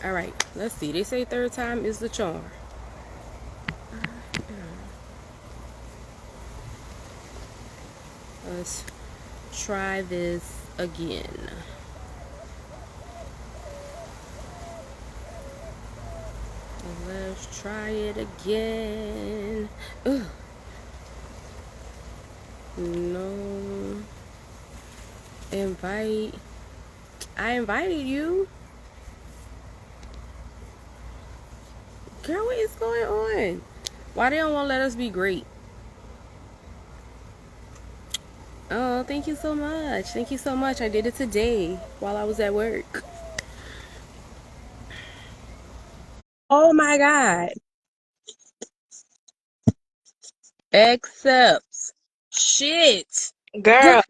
All right, let's see. They say third time is the charm. Let's try this again. Let's try it again. Ugh. No. Invite. I invited you. Girl, what is going on? Why they don't want to let us be great? Oh, thank you so much. Thank you so much. I did it today while I was at work. Oh my God. Accepts. Shit. God Girl,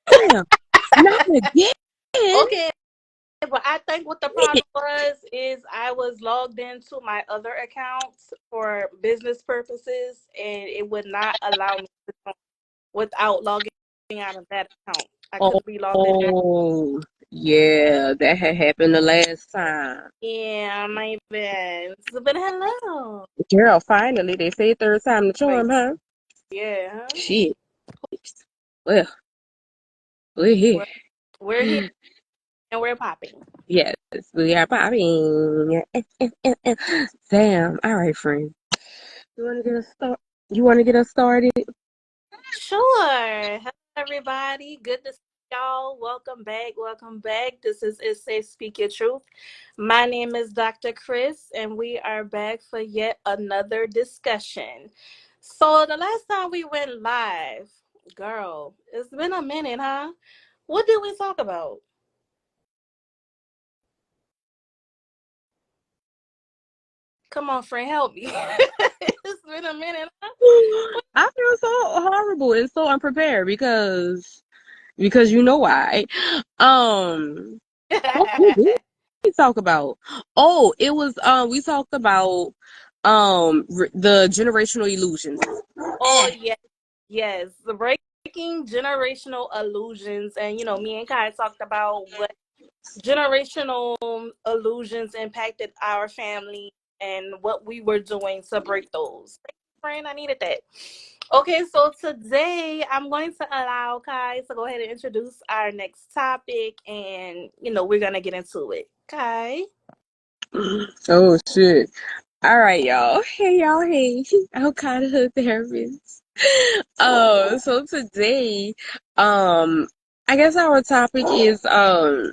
damn. Not again. okay, but I think what the problem was is I was logged into my other accounts for business purposes, and it would not allow me to come without logging out of that account. I couldn't be logged in there. Oh, yeah, that had happened the last time. Yeah, my bad. But hello. Girl, finally, they say third time the Like, charm, huh? yeah, Shit. Well, we're here. we're, we're here and we're popping. Yes, we are popping. Damn. All right, friend. You want to get us start? You want to get us started? Sure. Hello, everybody. Good to see y'all. Welcome back. Welcome back. This is It Say Speak Your Truth. My name is Dr. Chris, and we are back for yet another discussion. So, the last time we went live, girl, it's been a minute, huh? What did we talk about? Come on, friend, help me. It's been a minute, huh? I feel so horrible and so unprepared because you know why. What did we talk about? Oh, it was we talked about the generational illusions. Oh, yes. Yes, the breaking generational illusions, and me and Kai talked about what generational illusions impacted our family and what we were doing to break those. Thank you, friend, I needed that. Okay, so today I'm going to allow Kai to go ahead and introduce our next topic, and we're gonna get into it. Kai. Oh shit. All right, y'all. Hey y'all, hey. I'm kind of a therapist. So today, um, I guess our topic is oh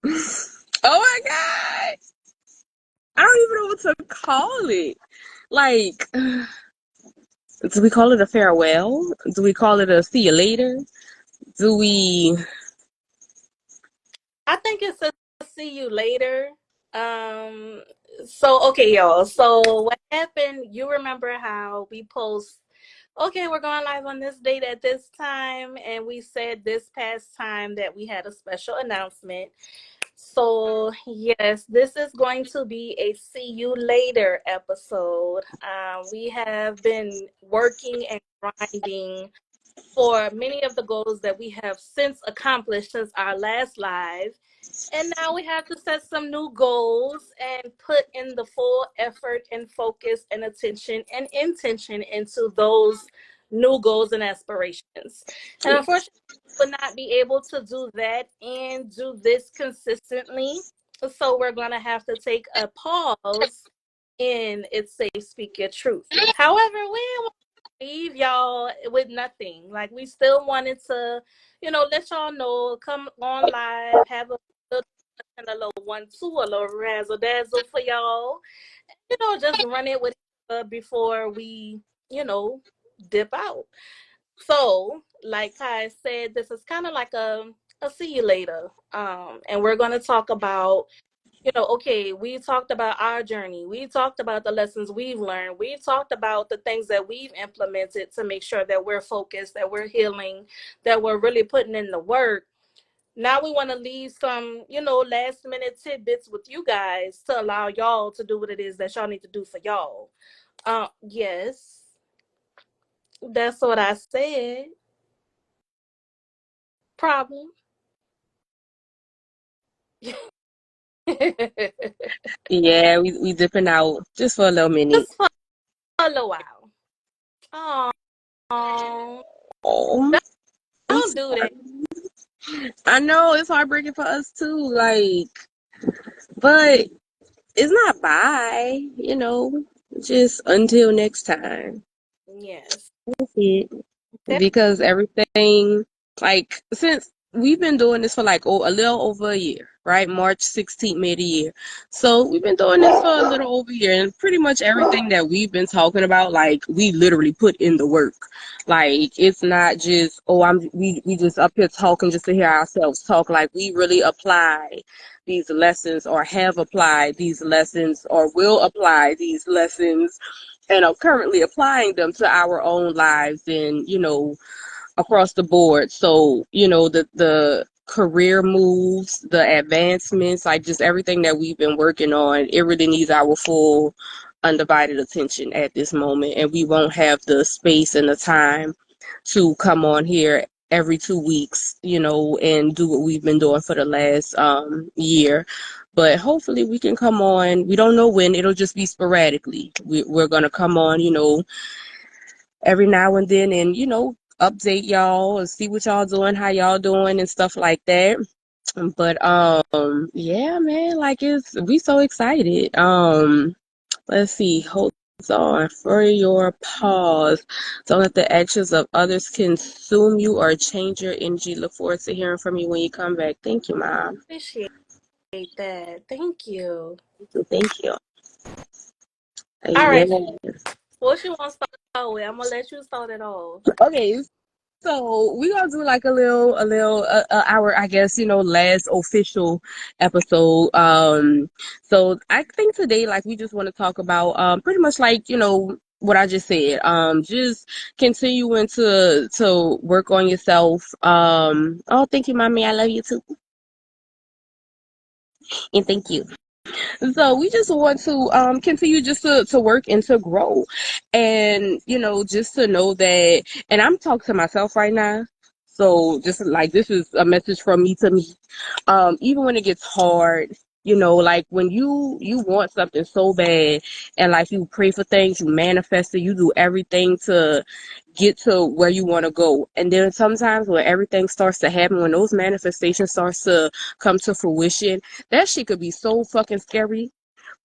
my God. I don't even know what to call it. Like, do we call it a farewell? Do we call it a see you later? Do we? I think it's a see you later. Um, so okay, y'all. So what happened? You remember how we post, okay, we're going live on this date at this time, and we said this past time that we had a special announcement. So yes, this is going to be a see you later episode. We have been working and grinding for many of the goals that we have since accomplished since our last live. And now we have to set some new goals and put in the full effort and focus and attention and intention into those new goals and aspirations. And unfortunately, we will not be able to do that and do this consistently. So we're going to have to take a pause in It's Safe Speak Your Truth. However, we won't leave y'all with nothing. Like, we still wanted to, let y'all know, come on live, have a little and a little 1-2, a little razzle dazzle for y'all. Just run it with before we, you know, dip out. So, like I said, this is kind of like a see you later. And we're gonna talk about, okay, we talked about our journey. We talked about the lessons we've learned. We talked about the things that we've implemented to make sure that we're focused, that we're healing, that we're really putting in the work. Now we want to leave some, last minute tidbits with you guys to allow y'all to do what it is that y'all need to do for y'all. Yes, that's what I said. Problem. Yeah, we dipping out just for a little minute. Just for a little while. Oh, Oh, I'm don't do that. sorry. I know it's heartbreaking for us too. Like, but it's not bye. Just until next time. Yes. That's it. That Because everything, like, since we've been doing this for like a little over a year, right? March 16th made a year. So we've been doing this for a little over a year, and pretty much everything that we've been talking about, like, we literally put in the work. Like, it's not just, oh, we just up here talking just to hear ourselves talk. Like, we really apply these lessons, or have applied these lessons, or will apply these lessons, and are currently applying them to our own lives, and across the board. So the career moves, the advancements, like just everything that we've been working on, it really needs our full undivided attention at this moment, and we won't have the space and the time to come on here every 2 weeks, and do what we've been doing for the last year. But hopefully we can come on. We don't know when. It'll just be sporadically. We're going to come on, every now and then, and, update y'all and see what y'all doing, how y'all doing, and stuff like that. But yeah, man, like we so excited. Let's see, hold on for your pause. Don't let the actions of others consume you or change your energy. Look forward to hearing from you when you come back. Thank you, Mom. appreciate that. Thank you. Thank you. All Yeah. right. What you want to start with? I'm gonna let you start it off. Okay. So we gonna do like a our, I guess, last official episode. So I think today, like, we just want to talk about pretty much like what I just said. Just continuing to work on yourself. Oh, thank you, mommy. I love you too, and thank you. So we just want to continue just to work and to grow, and just to know that, and I'm talking to myself right now. So just like, this is a message from me to me. Even when it gets hard, like when you want something so bad, and like you pray for things, you manifest it, you do everything to get to where you want to go, and then sometimes when everything starts to happen, when those manifestations starts to come to fruition, that shit could be so fucking scary.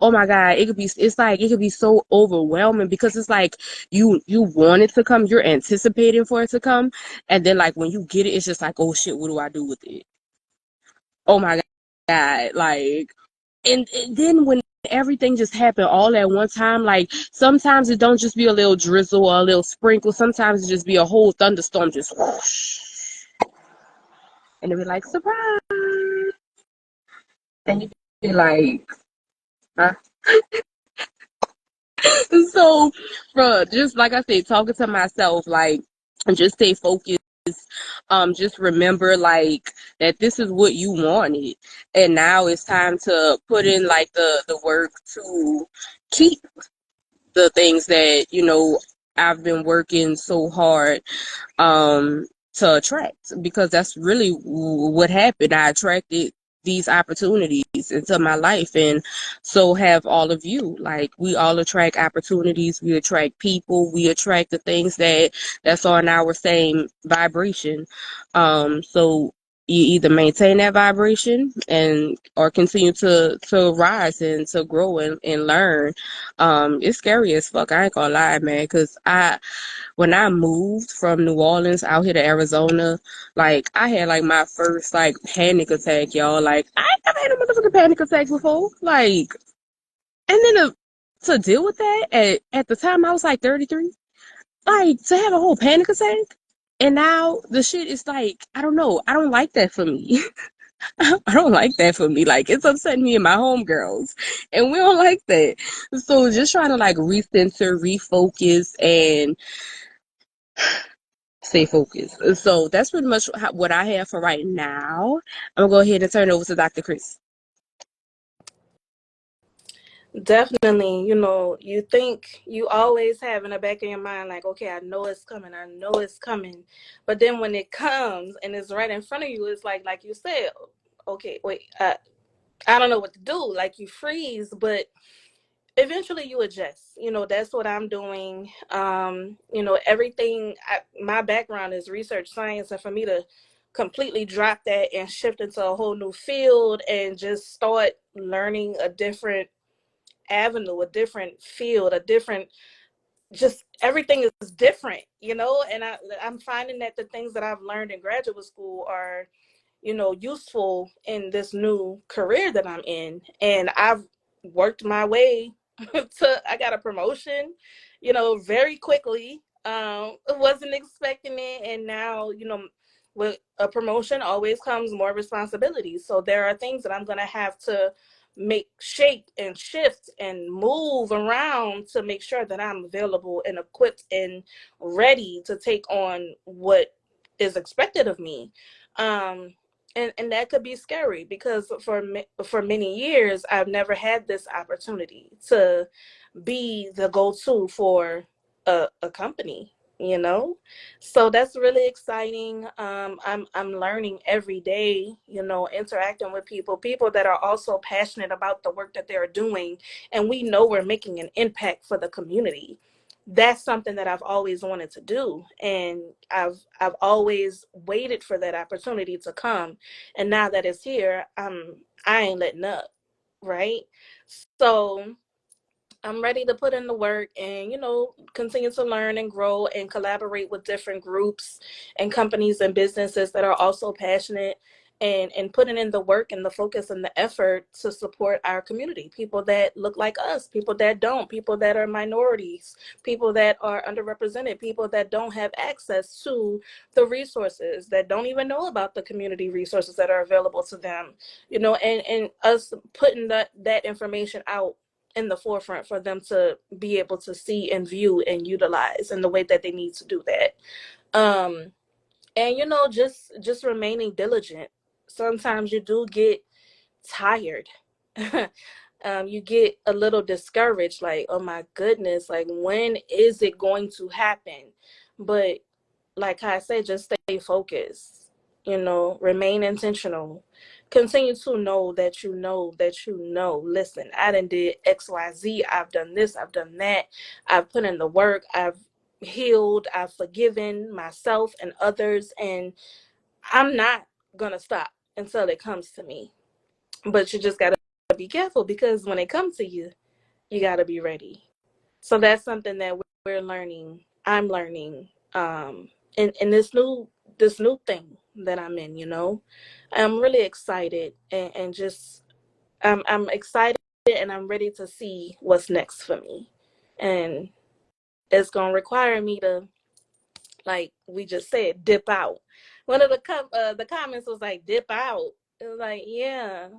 Oh my God, it's like it could be so overwhelming, because it's like you want it to come, you're anticipating for it to come, and then like when you get it, it's just like, oh shit, what do I do with it? Oh my God, like, and then when everything just happened all at one time, like sometimes it don't just be a little drizzle or a little sprinkle, sometimes it just be a whole thunderstorm, just whoosh, and it be like, surprise, and you be like, huh? So, bro, just like I said, talking to myself, like, just stay focused. Just remember, like, that this is what you wanted, and now it's time to put in like the work to keep the things that I've been working so hard to attract, because that's really what happened. I attracted these opportunities into my life, and so have all of you. Like, we all attract opportunities, we attract people, we attract the things that's on our same vibration. So you either maintain that vibration, and or continue to rise and to grow and learn. It's scary as fuck, I ain't gonna lie, man, because when I moved from New Orleans out here to Arizona, like, I had like my first like panic attack, y'all. Like, I ain't never had a motherfucking panic attack before. Like, and then to deal with that at the time I was like 33, like, to have a whole panic attack. And now the shit is like, I don't know. I don't like that for me. I don't like that for me. Like, it's upsetting me and my homegirls. And we don't like that. So just trying to like recenter, refocus, and stay focused. So that's pretty much what I have for right now. I'm gonna go ahead and turn it over to Dr. Chris. Definitely, you think you always have in the back of your mind, like, okay, I know it's coming, I know it's coming. But then when it comes and it's right in front of you, it's like you said, okay, wait, I don't know what to do. Like you freeze, but eventually you adjust. That's what I'm doing. Everything. My background is research science, and for me to completely drop that and shift into a whole new field and just start learning a different avenue, a different field, a different, just everything is different, and I'm finding that the things that I've learned in graduate school are useful in this new career that I'm in. And I've worked my way I got a promotion, very quickly. Wasn't expecting it. And now, with a promotion always comes more responsibility. So there are things that I'm going to have to shake and shift and move around to make sure that I'm available and equipped and ready to take on what is expected of me. And that could be scary because for many years I've never had this opportunity to be the go-to for a company, so that's really exciting. I'm learning every day, interacting with people that are also passionate about the work that they're doing, and we know we're making an impact for the community. That's something that I've always wanted to do, and I've always waited for that opportunity to come, and now that it's here, I ain't letting up, right? So I'm ready to put in the work and, continue to learn and grow and collaborate with different groups and companies and businesses that are also passionate and putting in the work and the focus and the effort to support our community. People that look like us, people that don't, people that are minorities, people that are underrepresented, people that don't have access to the resources, that don't even know about the community resources that are available to them, and us putting that information out in the forefront for them to be able to see and view and utilize in the way that they need to do that. And just remaining diligent. Sometimes you do get tired. You get a little discouraged, like, oh my goodness, like when is it going to happen? But like I said, just stay focused, remain intentional. Continue to know that listen, I done did XYZ, I've done this, I've done that, I've put in the work, I've healed, I've forgiven myself and others, and I'm not gonna stop until it comes to me. But you just gotta be careful, because when it comes to you, you gotta be ready. So that's something that we're learning. I'm learning, in this new thing that I'm in. I'm really excited, and just I'm excited, and I'm ready to see what's next for me, and it's gonna require me to, like we just said, dip out. One of the comments was like, dip out. It was like, yeah,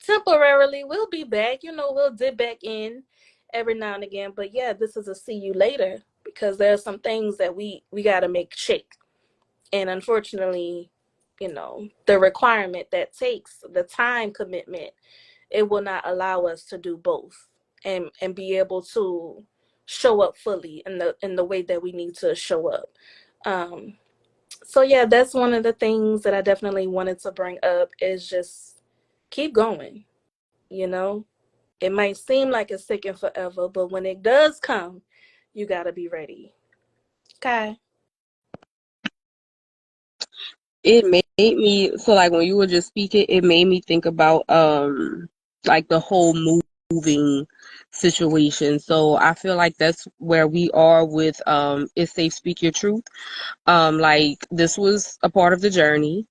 temporarily we'll be back. We'll dip back in every now and again. But yeah, this is a see you later, because there are some things that we got to make shake. And unfortunately, the requirement that takes the time commitment, it will not allow us to do both and be able to show up fully in the way that we need to show up. Um, so yeah, that's one of the things that I definitely wanted to bring up, is just keep going. You know, it might seem like it's taking forever, but when it does come, you got to be ready. Okay. It made me, so like when you were just speaking, it made me think about like the whole moving situation. So I feel like that's where we are with It's Safe, Speak Your Truth. Like this was a part of the journey.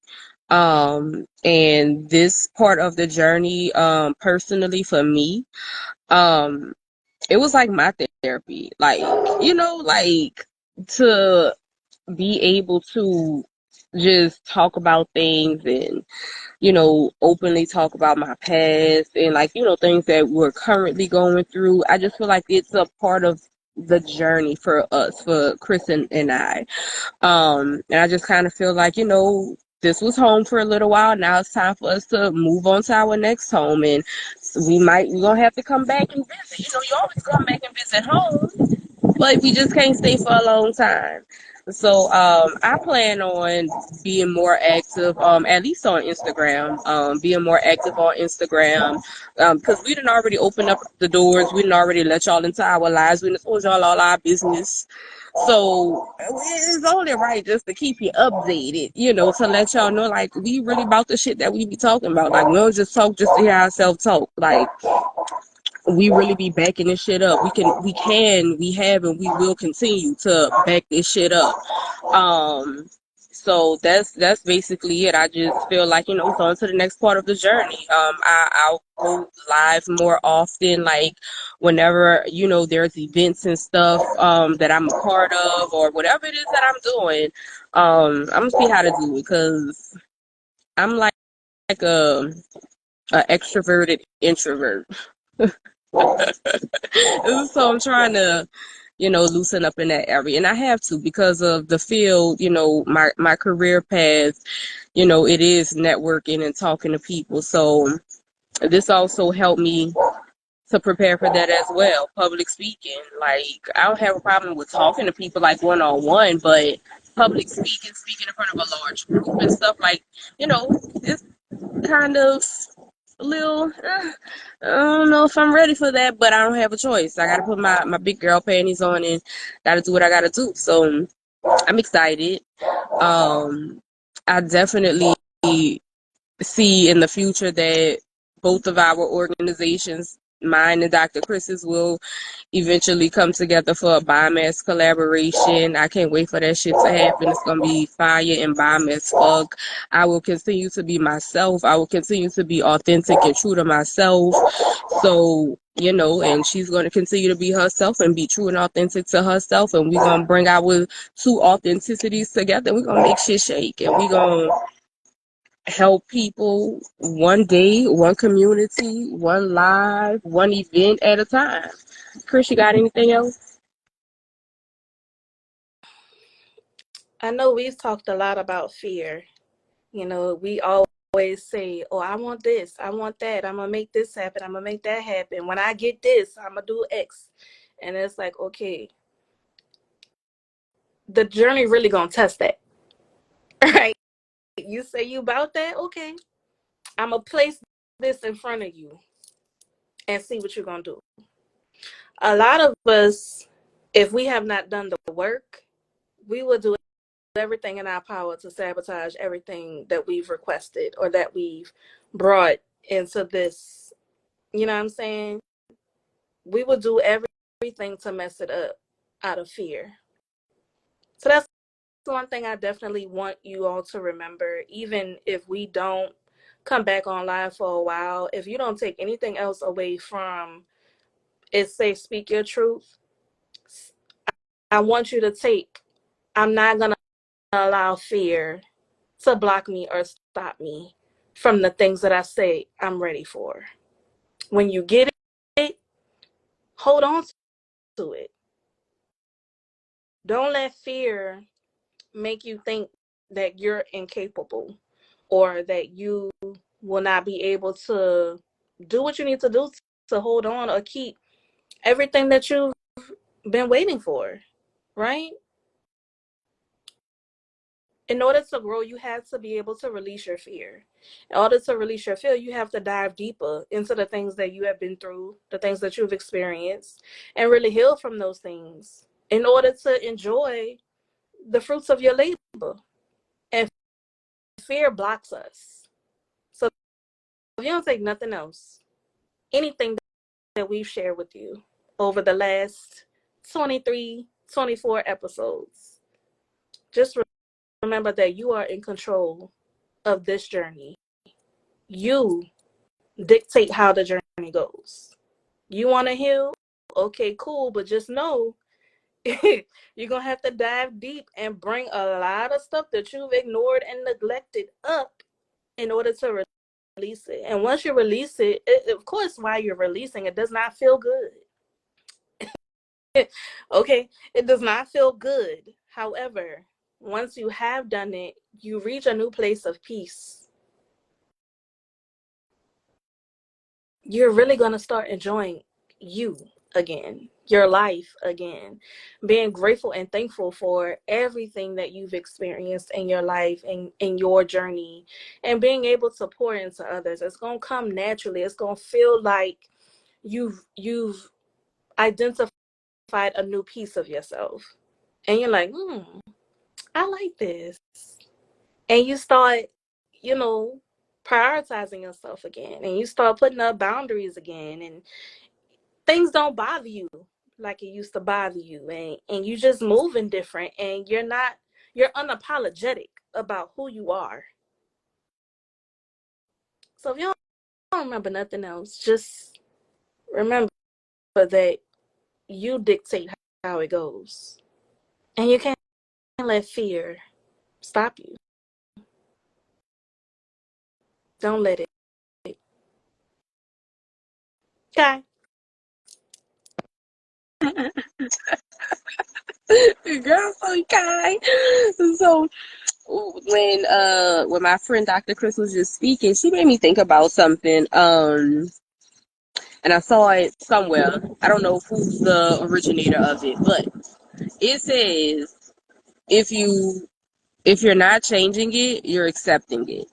And this part of the journey, personally for me, um, it was like my therapy. Like, like to be able to just talk about things and, openly talk about my past and like, things that we're currently going through. I just feel like it's a part of the journey for us, for Chris and I. And I just kind of feel like, this was home for a little while. Now it's time for us to move on to our next home. And we're going to have to come back and visit. You always come back and visit home, but we just can't stay for a long time. So I plan on being more active, at least on Instagram, being more active on Instagram, because we done already opened up the doors. We done already let y'all into our lives. We done told y'all all our business. So it's only right just to keep you updated, to let y'all know, like, we really about the shit that we be talking about. Like, we don't just talk just to hear ourselves talk. Like, we really be backing this shit up. We have, and we will continue to back this shit up. So that's basically it. I just feel like, it's on to the next part of the journey. I'll go live more often, like whenever, there's events and stuff, that I'm a part of, or whatever it is that I'm doing. I'm gonna see how to do it, because I'm like a extroverted introvert. So I'm trying to, loosen up in that area. And I have to, because of the field, my career path, it is networking and talking to people. So this also helped me to prepare for that as well. Public speaking. Like, I don't have a problem with talking to people like one on one, but public speaking in front of a large group and stuff, like, it's kind of a little, I don't know if I'm ready for that, but I don't have a choice. I gotta put my big girl panties on and gotta do what I gotta do. So I'm excited. Um, I definitely see in the future that both of our organizations, mine and Dr. Chris's, will eventually come together for a biomass collaboration. I can't wait for that shit to happen. It's gonna be fire and bomb as fuck. I will continue to be myself. I will continue to be authentic and true to myself. So, and she's gonna continue to be herself and be true and authentic to herself. And we're gonna bring our two authenticities together. We're gonna make shit shake, and we're gonna help people one day, one community, one live, one event at a time. Chris, you got anything else? I know we've talked a lot about fear. We always say, "Oh, I want this, I want that, I'm gonna make this happen, I'm gonna make that happen. When I get this, I'm gonna do X." And it's like, okay, the journey really gonna test that, right? You say you about that, okay. I'm gonna place this in front of you and see what you're gonna do. A lot of us, if we have not done the work, we will do everything in our power to sabotage everything that we've requested or that we've brought into this. You know what I'm saying? We will do everything to mess it up out of fear. So that's one thing I definitely want you all to remember. Even if we don't come back on live for a while, if you don't take anything else away from it, say speak your truth, I want you to take, I'm not going to allow fear to block me or stop me from the things that I say I'm ready for. When you get it, hold on to it. Don't let fear make you think that you're incapable or that you will not be able to do what you need to do to hold on or keep everything that you've been waiting for, right? In order to grow, you have to be able to release your fear. In order to release your fear, you have to dive deeper into the things that you have been through, the things that you've experienced, and really heal from those things in order to enjoy the fruits of your labor. And fear blocks us. So if you don't take nothing else, anything that we've shared with you over the last 23, 24 episodes, just remember that you are in control of this journey. You dictate how the journey goes. You want to heal? Okay, cool. But just know you're going to have to dive deep and bring a lot of stuff that you've ignored and neglected up in order to release it. And once you release it, of course, while you're releasing, it does not feel good. Okay, it does not feel good. However, once you have done it, you reach a new place of peace. You're really going to start enjoying you again. your life again, being grateful and thankful for everything that you've experienced in your life and in your journey, and being able to pour into others. It's going to come naturally. It's going to feel like you've identified a new piece of yourself, and you're like, I like this. And you start, you know, prioritizing yourself again, and you start putting up boundaries again, and things don't bother you like it used to bother you, and you just moving different, and you're unapologetic about who you are. So if you don't remember nothing else, just remember that you dictate how it goes, and you can't let fear stop you. Don't let it. Okay. Girl, so kind. So when my friend Dr. Chris was just speaking, she made me think about something. And I saw it somewhere. I don't know who's the originator of it, but it says if you if you're not changing it, you're accepting it.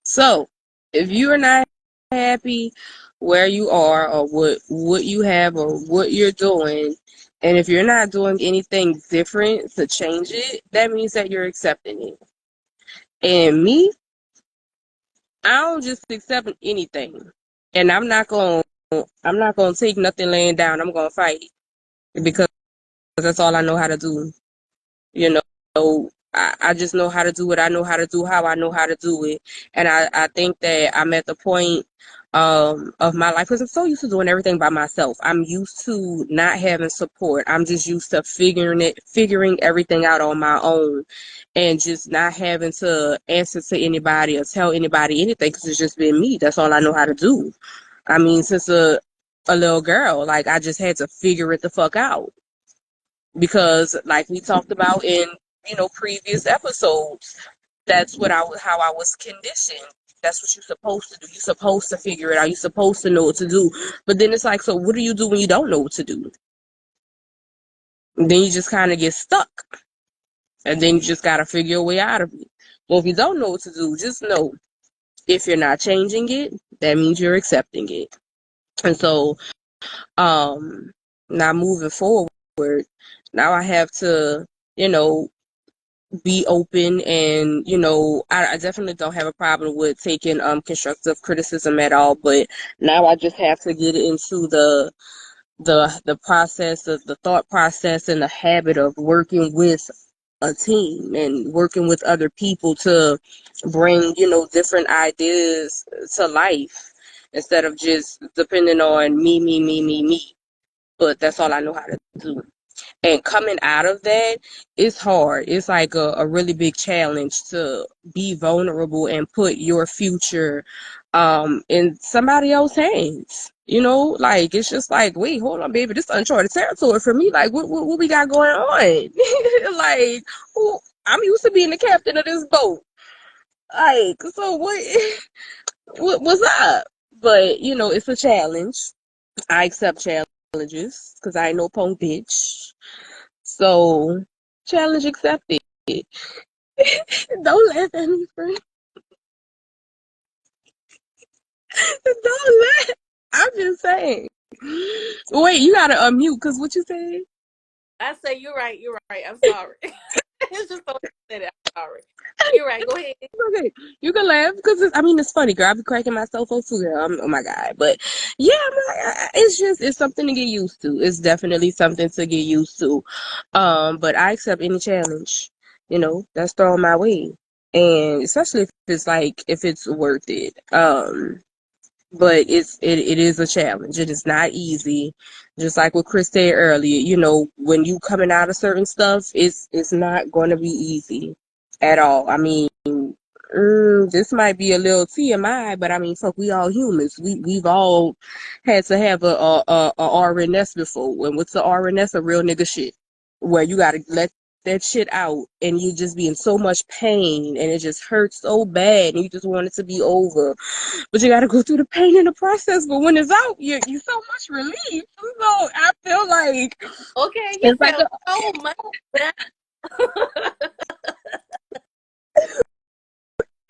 So if you are not happy where you are or what you have or what you're doing, and if you're not doing anything different to change it, that means that you're accepting it. And me, I don't just accept anything. And I'm not gonna take nothing laying down. I'm gonna fight because that's all I know how to do. You know, I just know how to do what I know how to do, how I know how to do it. And I think that I'm at the point of my life because I'm so used to doing everything by myself. I'm used to not having support. I'm just used to figuring everything out on my own and just not having to answer to anybody or tell anybody anything because it's just been me. That's all I know how to do. I mean, since a little girl, like I just had to figure it the fuck out because like we talked about in previous episodes, that's what how I was conditioned. That's what you're supposed to do. You're supposed to figure it out. You're supposed to know what to do. But then it's like, so what do you do when you don't know what to do? And then you just kind of get stuck, and then you just gotta figure your way out of it. Well, if you don't know what to do, just know if you're not changing it, that means you're accepting it. And so now moving forward, now I have to, you know, be open and, I definitely don't have a problem with taking constructive criticism at all, but now I just have to get into the process of the thought process and the habit of working with a team and working with other people to bring, different ideas to life instead of just depending on me, me, me, me, me. But that's all I know how to do. And coming out of that, it's hard. It's like a really big challenge to be vulnerable and put your future in somebody else's hands. Like it's just like, wait, hold on, baby, this uncharted territory for me. Like, what we got going on? Like, I'm used to being the captain of this boat. Like, so what's up? But it's a challenge. I accept challenges because I ain't no punk bitch. So, challenge accepted. Don't laugh at me, friend. Don't laugh. I'm just saying. Wait, you gotta unmute because what you said? I say you're right. You're right. I'm sorry. It's just so said it. I'm sorry. You're right. Go ahead. Okay, you can laugh because it's funny, girl. I be cracking myself up too, girl. Oh my god, but yeah, it's something to get used to. It's definitely something to get used to. But I accept any challenge, that's thrown my way, and especially if it's worth it. But it is a challenge. It is not easy. Just like what Chris said earlier, when you coming out of certain stuff, it's not going to be easy at all. I mean, this might be a little TMI, but I mean, fuck, we all humans. We've all had to have a RNS before. And what's the RNS? A real nigga shit, where you gotta let that shit out and you just be in so much pain and it just hurts so bad and you just want it to be over. But you gotta go through the pain in the process. But when it's out, you so much relief. So I feel like Okay, you it's like feel so much better.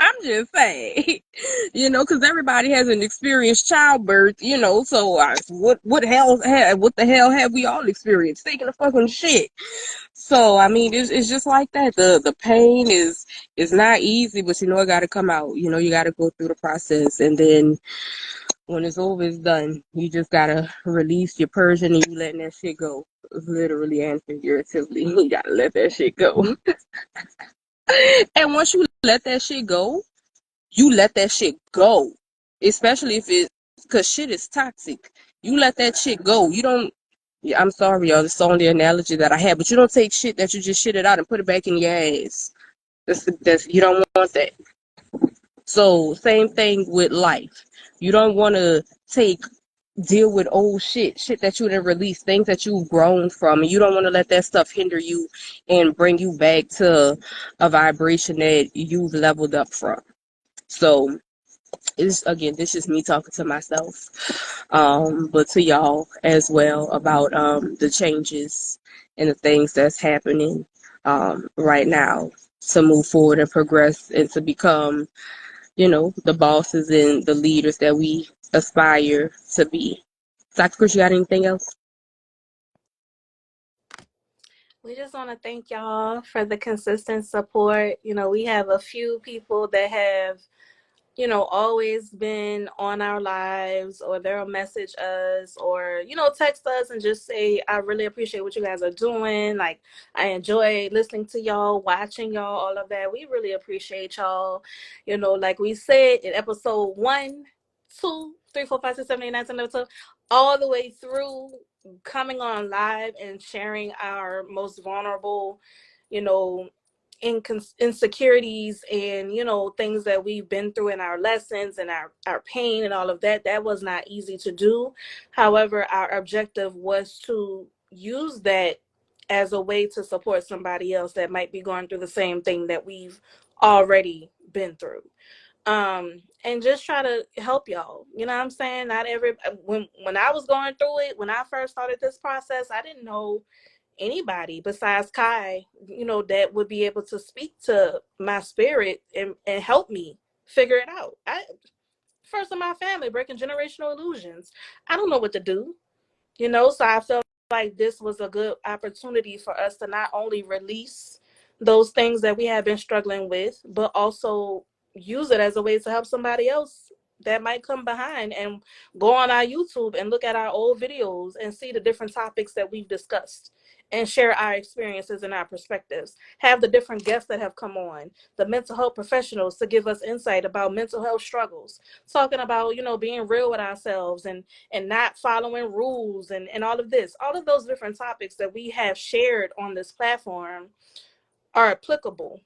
I'm just saying, because everybody hasn't experienced childbirth, So what the hell have we all experienced? Taking a fucking shit. So I mean, it's just like that. The pain is not easy, but it got to come out. You got to go through the process, and then when it's over, it's done. You just gotta release your Persian and you letting that shit go, literally and figuratively. You gotta let that shit go. And once you let that shit go, you let that shit go. Especially if because shit is toxic. You let that shit go. You don't, yeah, I'm sorry, y'all. It's the only analogy that I have, but you don't take shit that you just shit it out and put it back in your ass. You don't want that. So, same thing with life. You don't want to deal with old shit that you didn't release, things that you've grown from, and you don't want to let that stuff hinder you and bring you back to a vibration that you've leveled up from. So, this is me talking to myself, but to y'all as well about the changes and the things that's happening right now to move forward and progress and to become, the bosses and the leaders that we aspire to be. Dr. Chris, you got anything else? We just want to thank y'all for the consistent support. We have a few people that have always been on our lives, or they'll message us or, text us and just say, I really appreciate what you guys are doing. Like, I enjoy listening to y'all, watching y'all, all of that. We really appreciate y'all. Like we said in episode 1, 2, 3, 4, 5, 6, 7, 8, 9, 10, 11, 12, all the way through, coming on live and sharing our most vulnerable, you know, insecurities and things that we've been through in our lessons and our pain and all of that was not easy to do. However, our objective was to use that as a way to support somebody else that might be going through the same thing that we've already been through, and just try to help y'all. You know what I'm saying? Not every when I was going through it, when I first started this process, I didn't know anybody besides Kai, that would be able to speak to my spirit and help me figure it out. First in my family, breaking generational illusions. I don't know what to do, so I felt like this was a good opportunity for us to not only release those things that we have been struggling with, but also use it as a way to help somebody else that might come behind and go on our YouTube and look at our old videos and see the different topics that we've discussed and share our experiences and our perspectives. Have the different guests that have come on, the mental health professionals, to give us insight about mental health struggles, talking about, being real with ourselves and not following rules and all of this. All of those different topics that we have shared on this platform are applicable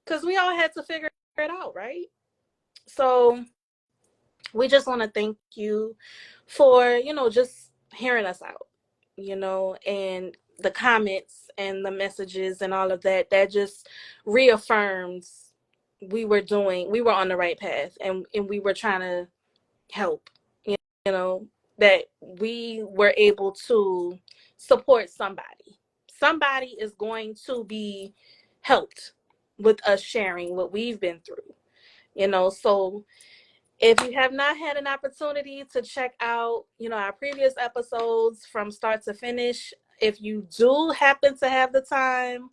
because we all had to figure it out, right? So we just want to thank you for, just hearing us out, and the comments and the messages and all of that. That just reaffirms we were on the right path, and we were trying to help, you know, that we were able to support somebody. Somebody is going to be helped with us sharing what we've been through, So if you have not had an opportunity to check out, our previous episodes from start to finish, if you do happen to have the time,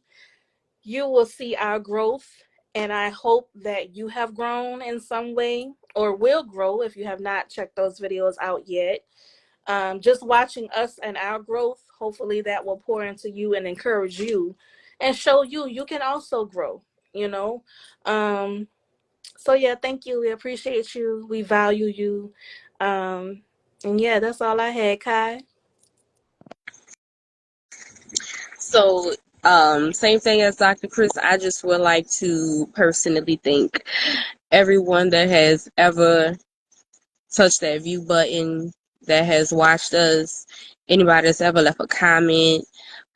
you will see our growth. And I hope that you have grown in some way or will grow if you have not checked those videos out yet. Just watching us and our growth, hopefully that will pour into you and encourage you and show you can also grow, you know. So yeah, thank you. We appreciate you. We value you. And yeah, that's all I had, Kai. So, same thing as Dr. Chris. I just would like to personally thank everyone that has ever touched that view button, that has watched us, anybody that's ever left a comment,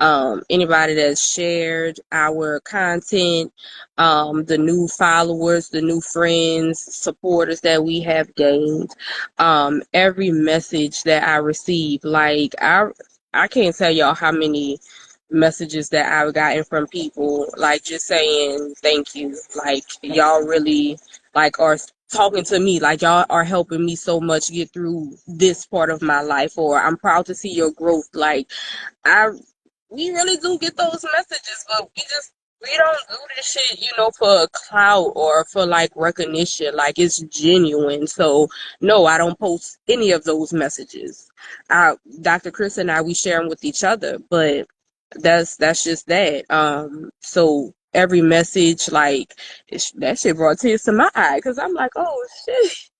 Anybody that's shared our content, the new followers, the new friends, supporters that we have gained, every message that I receive, like I can't tell y'all how many messages that I've gotten from people, like just saying thank you, like y'all really like are talking to me, like y'all are helping me so much get through this part of my life, or I'm proud to see your growth, like I we really do get those messages, but we don't do this shit, for clout or for like recognition. Like it's genuine. So no, I don't post any of those messages. Dr. Chris and I, we share them with each other, but that's just that. So every message, like that shit brought tears to my eye because I'm like, oh shit,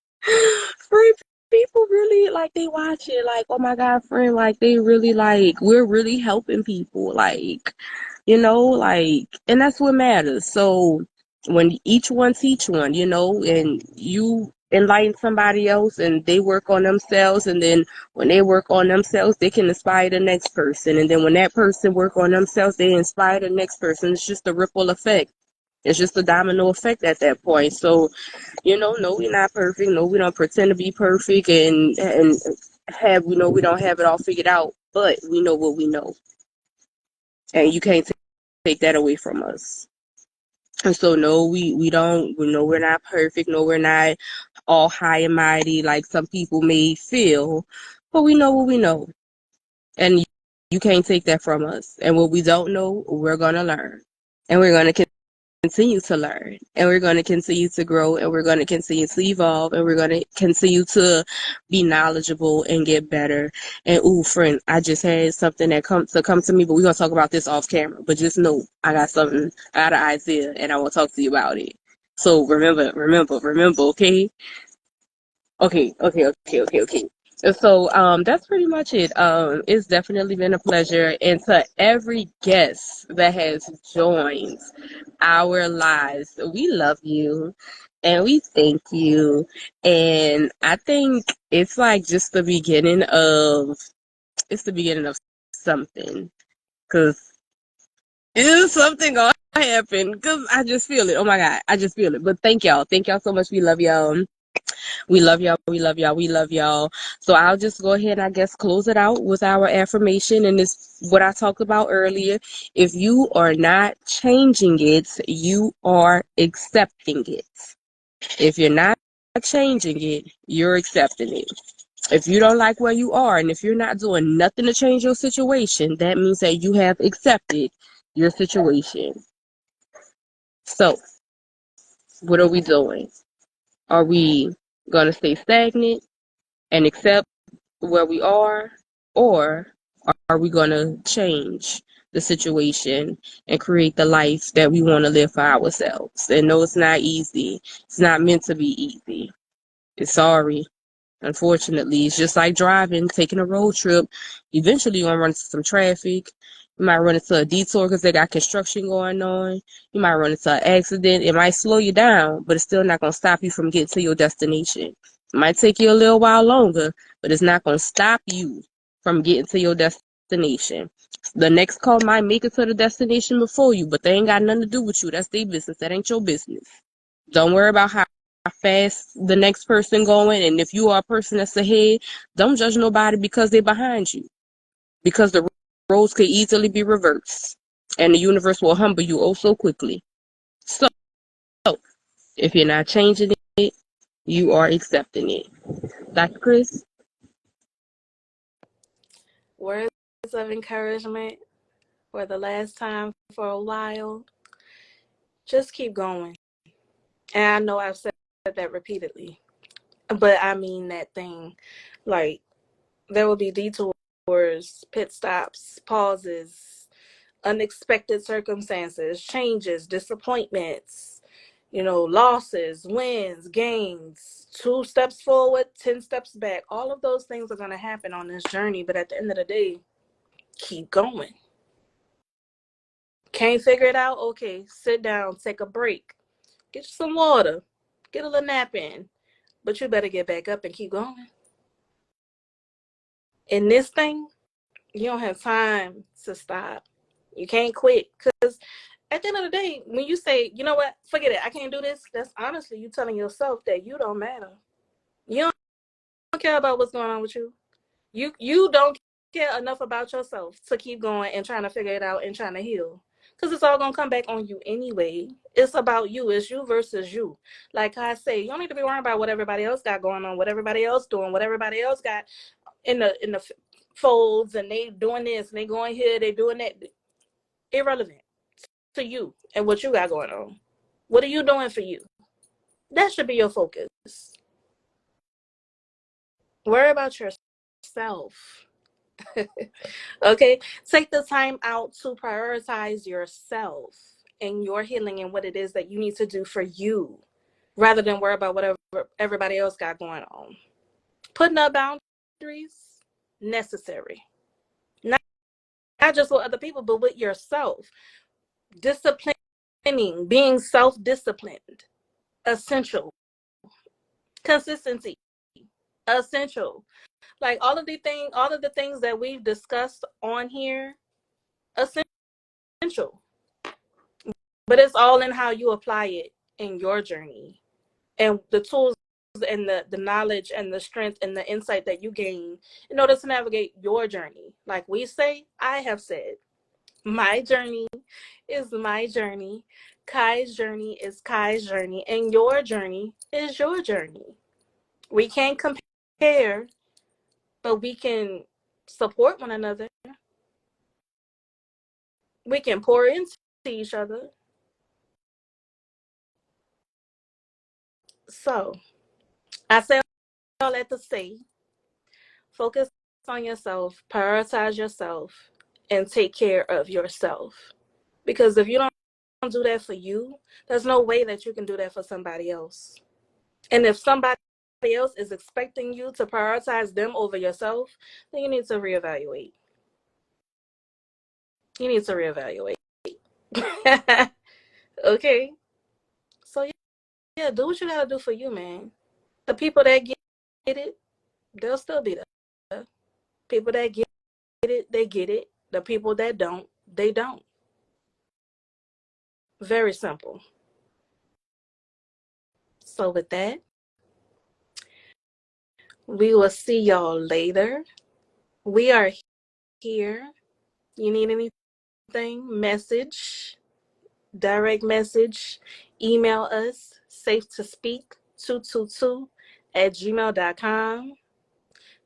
free people really like they watch it, like, oh my god, friend, like they really like we're really helping people, like, like, and that's what matters. So when each one teach one, and you enlighten somebody else and they work on themselves, and then when they work on themselves they can inspire the next person, and then when that person work on themselves they inspire the next person. It's just a ripple effect. It's just a domino effect at that point. So no, we're not perfect. No, we don't pretend to be perfect, and have we don't have it all figured out, but we know what we know, and you can't take that away from us. And so no, we don't. We know we're not perfect. No, we're not all high and mighty like some people may feel, but we know what we know, and you can't take that from us. And what we don't know, we're gonna learn, and we're gonna continue to learn, and we're going to continue to grow, and we're going to continue to evolve, and we're going to continue to be knowledgeable and get better. And ooh, friend, I just had something that come to me, but we're going to talk about this off camera. But just know I got something out of Isaiah and I will talk to you about it. So remember, okay? Okay. So that's pretty much it. It's definitely been a pleasure. And to every guest that has joined our lives, we love you and we thank you. And I think it's the beginning of something, because is something gonna happen, because I just feel it. Oh my god, I just feel it. But thank y'all so much. We love y'all. We love y'all. We love y'all. We love y'all. So I'll just go ahead and I guess close it out with our affirmation. And it's what I talked about earlier. If you are not changing it, you are accepting it. If you're not changing it, you're accepting it. If you don't like where you are, and if you're not doing nothing to change your situation, that means that you have accepted your situation. So what are we doing? Are we going to stay stagnant and accept where we are, or are we going to change the situation and create the life that we want to live for ourselves? And no, it's not easy. It's not meant to be easy. It's sorry. Unfortunately, it's just like driving, taking a road trip. Eventually, you're going to run into some traffic. You might run into a detour because they got construction going on. You might run into an accident. It might slow you down, but it's still not going to stop you from getting to your destination. It might take you a little while longer, but it's not going to stop you from getting to your destination. The next car might make it to the destination before you, but they ain't got nothing to do with you. That's their business. That ain't your business. Don't worry about how fast the next person going, and if you are a person that's ahead, don't judge nobody because they're behind you, because the roads could easily be reversed and the universe will humble you oh so quickly. So if you're not changing it, you are accepting it. Dr. Chris? Words of encouragement for the last time for a while. Just keep going. And I know I've said that repeatedly, but I mean that thing. Like, there will be detours, pit stops, pauses, unexpected circumstances, changes, disappointments, losses, wins, gains, 2 steps forward, 10 steps back. All of those things are going to happen on this journey. But at the end of the day, keep going. Can't figure it out? Okay, sit down, take a break, get you some water, get a little nap in. But you better get back up and keep going. In this thing, You don't have time to stop. You can't quit, because at the end of the day, when you say, you know what, forget it, I can't do this, that's honestly you telling yourself that you don't matter. You don't care about what's going on with you. You don't care enough about yourself to keep going and trying to figure it out and trying to heal. Because it's all going to come back on you anyway. It's about you. It's you versus you. Like I say, you don't need to be worrying about what everybody else got going on, what everybody else doing, what everybody else got in the folds, and they doing this and they going here, they doing that. Irrelevant to you and what you got going on. What are you doing for you? That should be your focus. Worry about yourself. Okay? Take the time out to prioritize yourself and your healing and what it is that you need to do for you, rather than worry about whatever everybody else got going on. Putting up boundaries, necessary. Not just with other people, but with yourself. Disciplining, being self-disciplined, essential. Consistency, essential. Like all of the things that we've discussed on here, essential. But it's all in how you apply it in your journey, and the tools and the knowledge and the strength and the insight that you gain in order to navigate your journey. Like we say, I have said, my journey is my journey. Kai's journey is Kai's journey, and your journey is your journey. We can't compare, but we can support one another. We can pour into each other. So I say all that to say, focus on yourself, prioritize yourself, and take care of yourself. Because if you don't do that for you, there's no way that you can do that for somebody else. And if somebody else is expecting you to prioritize them over yourself, then you need to reevaluate. You need to reevaluate. Okay? So yeah, do what you gotta do for you, man. The people that get it, they'll still be there. People that get it, they get it. The people that don't, they don't. Very simple. So with that, we will see y'all later. We are here. You need anything? Message, direct message, email us, safe to speak 222@gmail.com.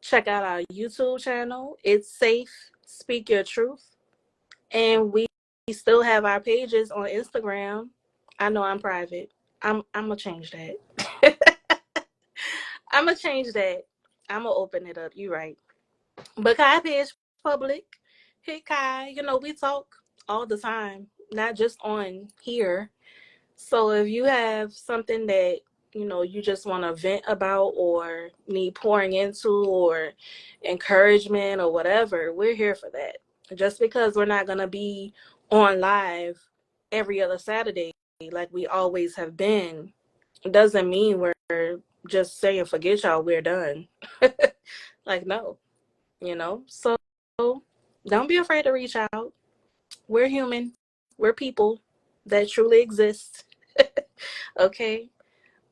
Check out our YouTube channel. It's Safe Speak Your Truth. And we still have our pages on Instagram. I know I'm private. I'm gonna change that. I'm gonna change that. I'm gonna open it up. You right. But Kai page public. Hit Kai. You know, we talk all the time, not just on here. So if you have something that, you know, you just want to vent about or need pouring into or encouragement or whatever, we're here for that. Just because we're not going to be on live every other Saturday like we always have been, doesn't mean we're just saying, forget y'all, we're done. Like, no, you know? So don't be afraid to reach out. We're human. We're people that truly exist. Okay.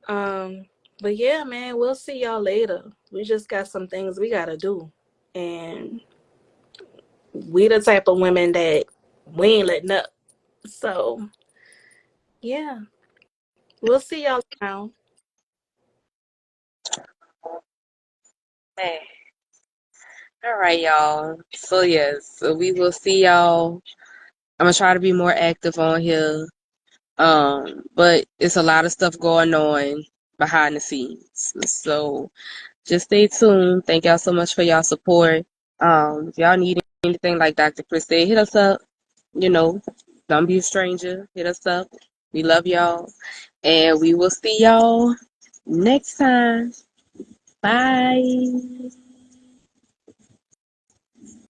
But yeah, man, we'll see y'all later. We just got some things we gotta do. And we the type of women that we ain't letting up. So yeah. We'll see y'all around. Hey. All right, y'all. So yes, so we will see y'all. I'm gonna try to be more active on here. But it's a lot of stuff going on behind the scenes. So just stay tuned. Thank y'all so much for y'all support. If y'all need anything, like Dr. Chris said, hit us up. You know, don't be a stranger. Hit us up. We love y'all. And we will see y'all next time. Bye.